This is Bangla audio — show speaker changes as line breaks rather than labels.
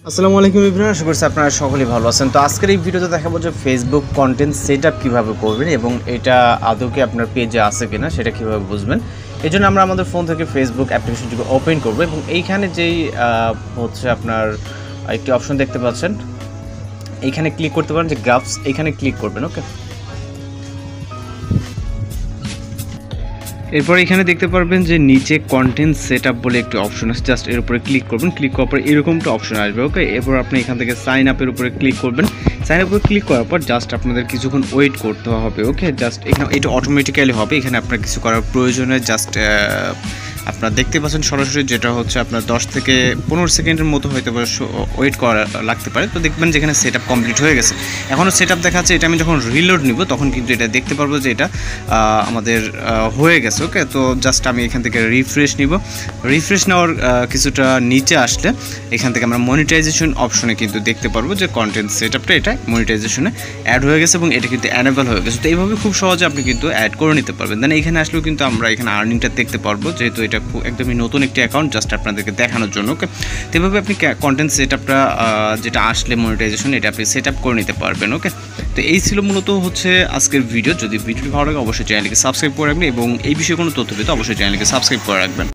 আসসালামু আলাইকুম এভরিওয়ান, আশা করছি আপনারা সকলেই ভালো আছেন। তো আজকের এই ভিডিওতে দেখাবো যে ফেসবুক কন্টেন্ট সেটআপ কিভাবে করবেন এবং এটা আদৌ কি আপনার পেজে আছে কিনা সেটা কিভাবে বুঝবেন। এই জন্য আমরা আমাদের ফোন থেকে ফেসবুক অ্যাপ্লিকেশনটিকে ওপেন করব এবং এইখানে যেই হচ্ছে আপনার একটি অপশন দেখতে পাচ্ছেন, এইখানে ক্লিক করতে পারেন যে গ্রাফস, এইখানে ক্লিক করবেন। ওকে, এরপর এখানে দেখতে পারবেন যে নিচে কন্টেন্ট সেটআপ বলে একটি অপশন আছে, জাস্ট এর উপরে ক্লিক করবেন। ক্লিক করার পর এরকমটা অপশন আসবে। ওকে, এরপর আপনি এখান থেকে সাইন আপের উপরে ক্লিক করবেন। সাইন আপে ক্লিক করার পর জাস্ট আপনাদের কিছুক্ষণ ওয়েট করতে হবে। ওকে, জাস্ট এখানে এটা অটোমেটিক্যালি হবে, এখানে আপনার কিছু করার প্রয়োজনে জাস্ট আপনারা দেখতে পাচ্ছেন সরাসরি, যেটা হচ্ছে আপনার 10 থেকে 15 সেকেন্ডের মতো হয়তো ওয়েট করা লাগতে পারে। তো দেখবেন যে এখানে সেটআপ কমপ্লিট হয়ে গেছে। এখনও সেটআপ দেখাচ্ছে, এটা আমি যখন রিলোড নিব তখন কিন্তু এটা দেখতে পারবো যে এটা আমাদের হয়ে গেছে। ওকে, তো জাস্ট আমি এখান থেকে রিফ্রেশ নিব। রিফ্রেশ নেওয়ার কিছুটা নিচে আসলে এখান থেকে আমরা মনিটাইজেশন অপশনে কিন্তু দেখতে পারবো যে কন্টেন্ট সেটআপটা এটা মনিটাইজেশনে অ্যাড হয়ে গেছে এবং এটা কিন্তু অ্যানেবল হয়ে গেছে। তো এইভাবে খুব সহজে আপনি কিন্তু অ্যাড করে নিতে পারবেন। দেন এখানে আসলেও কিন্তু আমরা এখানে আর্নিংটা দেখতে পারবো, যেহেতু এটা একদমই নতুন একটি অ্যাকাউন্ট, জাস্ট আপনাদেরকে দেখানোর জন্য। ওকে, তো এইভাবে আপনি কন্টেন্ট সেটআপটা যেটা আসলে মনিটাইজেশন, এটা আপনি সেট আপ করে নিতে পারবেন। ওকে, তো এই ছিল মূলত হচ্ছে আজকের ভিডিও। যদি ভিডিওটি ভালো লাগে অবশ্যই চ্যানেলকে সাবস্ক্রাইব করে রাখবেন এবং এই বিষয়ে কোনো তথ্য পেতে অবশ্যই চ্যানেলকে সাবস্ক্রাইব করে রাখবেন।